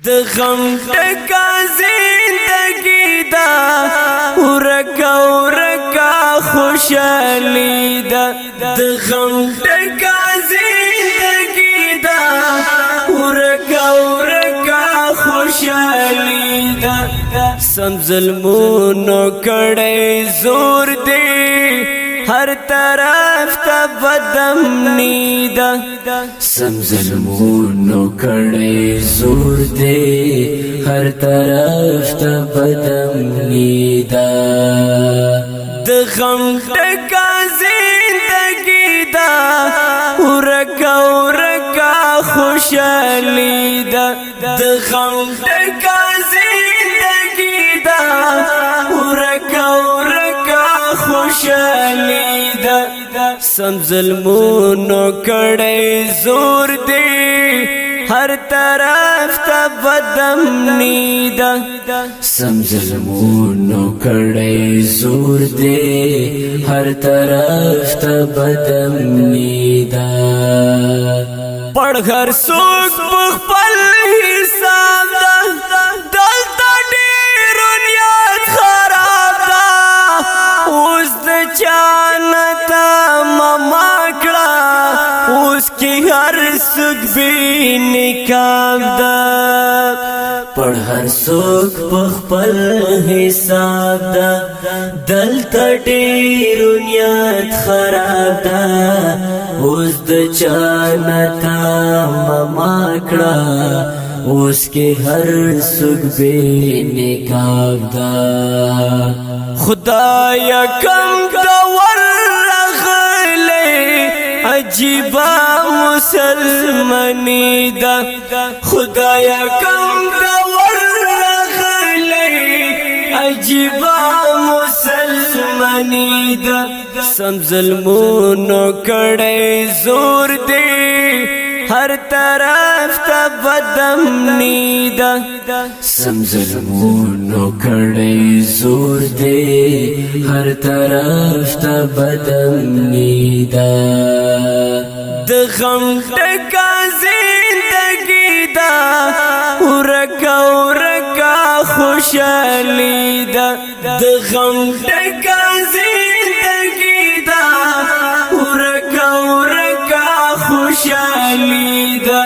د غم ټکا زندگی دا ورکا ورکا خوشالی دا د غم ټکا زندگی دا ورکا ورکا خوشالی دا سم ظلمونو کڑے زور دے ہر طرف تا بدامنی دا سم ظلمونو کڑے زور دے ہر طرف تا بدامنی دا د غم ټکا زندگی دا ورکا ورکا خوشالی دا د غم ټکا زندگی دا ورکا ورکا خوشالی دا سم ظلمونو کڑے زور دے ہر طرف تا بدامنی دا سم ظلمونو کڑے زور دے ہر طرف تا بدامنی دا پڑھ گھر سوک بخپل حساب دا دلتا ڈیرو نیت خراب دا اس دا چانتا مماکڑا اس کی ہر سوک بھی نکاب دا پڑھ ہر سوک بخپل حساب دا دلتا ڈیرو نیت خراب دا اس دا چانتا مماکڑا اس کے ہر سکھ بے نکاب دا خدایا کم دور رغلے عجیبا مسلمانی دا خدایا کم دور رغلے عجیبا مسلمانی دا سم ظلمونو کڑے زور دے ہر طرف تا بدامنی دا سم ظلمونو کڑے زور دے ہر طرف تا بدامنی دا د غم ټکا زندگی دا ورکا ورکا خوشالی دا د غم ټکا زندگی دا ورکا ورکا خوشالی دا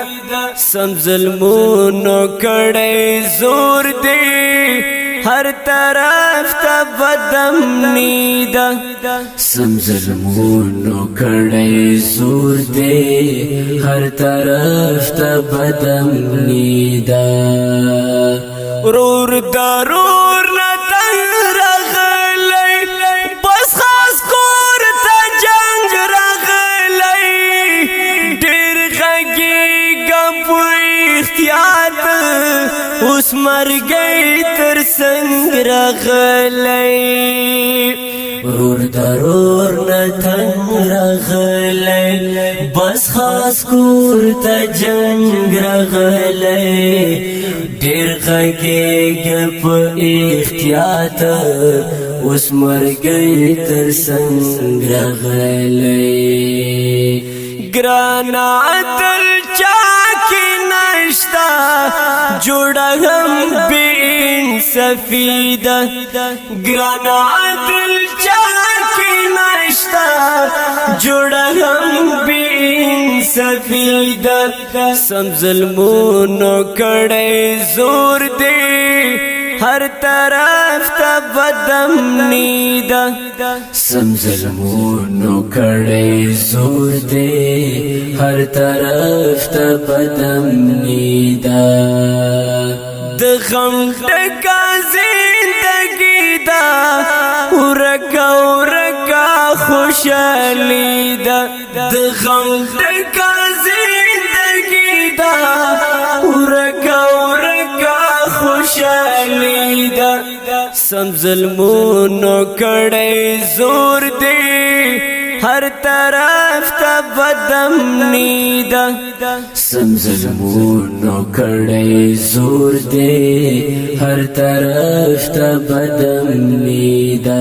سم ظلمونو کڑے زور دے ہر طرف تا بدامنی دا سم ظلمونو کڑے زور دے ہر طرف تا بدامنی دا رور درور نتن رغلی بس خاص کور تا جنگ رغلی دیر غگی گپو اختیات اس مر گئی تر سنگ رغلی رور درور نتن رغلی بس خاص کور تا جنگ رغلی دیر غگی گپو اختیات اس مر گئی تر سنگ رغلی گرانا عدل چاکی نشتا جوڑا ہم بے انصافی دا گرانا عدل چاکی نشتا جوڑا ہم بے انصافی دا سم ظلمونو کڑے زور دے ہر طرف تا بدامنی دا سم ظلمونو کڑے زور دے ہر طرف تا بدامنی دا د غم ټکا زندگی دا ورکا ورکا خوشالی دا د غم ټکا زندگی دا ورکا ورکا خوشالی دا سم ظلمونو کڑے زور دے ہر طرف تا بدامنی دا سم ظلمونو کڑے زور دے ہر طرف تا بدامنی دا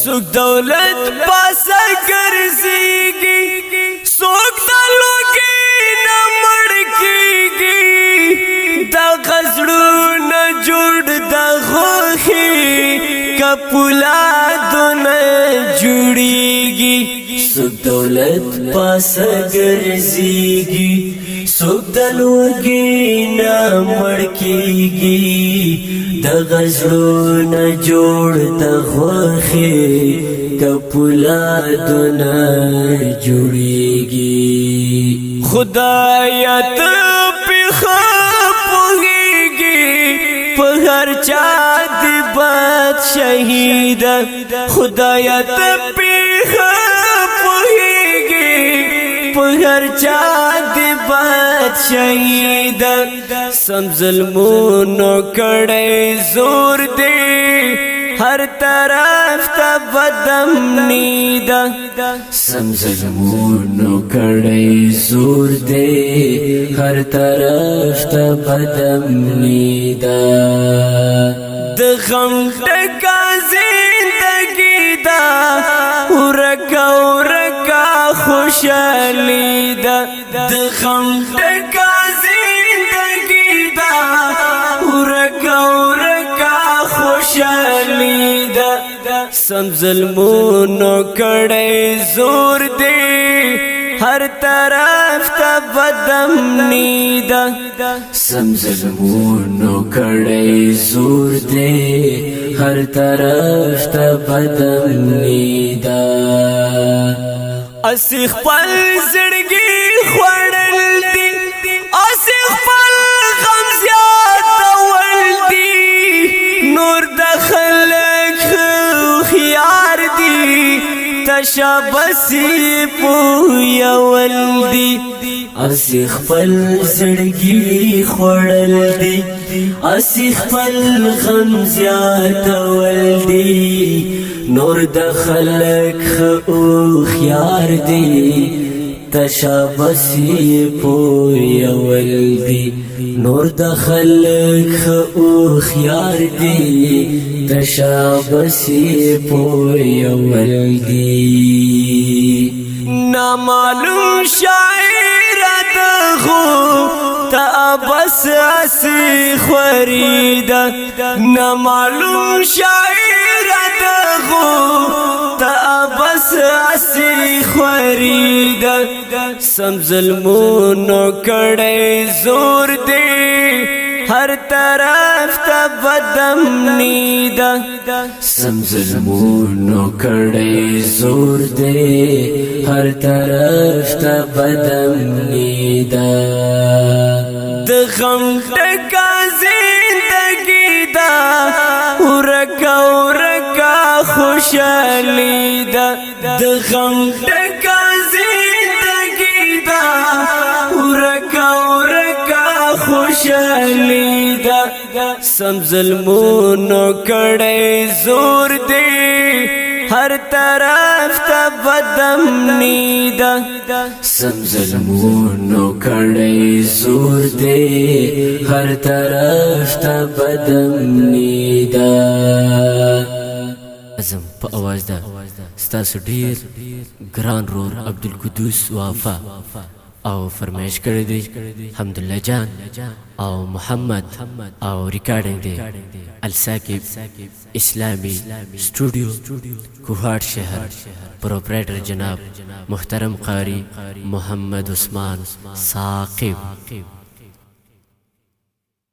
سوک دولت پاسا گرزیگی سوک دلو کی نمڑ کی گی دا غزړونه جوړ د خوخي کپولا دون جوړیږي سوک دولت پاس ګرځيږي سوک دلوږي نه مړکیږي د غزړونه جوړ د خوخي کپولا دون جوړیږي خدایا ته ہر چاند بات شہید خدایا تپیخ پوہیگی ہر چاند بات شہید سم ظلمونو کڑے زور دے ہر طرف تا بدم نیدا سم ظلمونو کڑے زور دے ہر طرف تا بدم نیدا د غم ټکا زندگی دا ورکا ورکا خوشالی دا د غم ټکا زندگی دا ورکا ورکا خوشالی دا سم ظلمونو کڑے زور دے ہر طرف تا بدم نیدا سم ظلمونو کڑے زور دے ہر طرف تا بدم نیدا اسی خپل زړګي خوړل دي اسی خپل غم زیاتول دي نور د خلک خيار دي تشابسي پویول دي اسی خپل زړګي خوړل دي اسی خپل غم زیاتول دي نور د خلک خيار دي تشابسي پویول دي نور د خلک خيار دي تشابسي پویول دي نامعلوم شاعر دغو تا بس اسی خورید نامعلوم شاعر دغو تا بس اسی خورید سم ظلمونو کڑے زور دے ہر طرف تا بدم نیدا سم ظلمونو کڑے زور دے ہر طرف تا بدم نیدا د غم ټکا زندگی دا ورکا ورکا خوشالی دا د غم ټکا زندگی دا ورکا ورکا خوشالی دا سم ظلمونو کڑے زور دے ہر طرف تا بدم نیدا سم ظلمونو کڑے زور دے ہر طرف تا بدم نیدا ازم پا آواز دا ستاسو ډیر گران رور عبدالقدوس وافا او فرمایش کړی دی حمدالله جان او محمد او ریکارډینګ دی الساکب اسلامی سٹوڈیو کوهاټ شهر پروپرائٹر جناب محترم قاری محمد عثمان ثاقب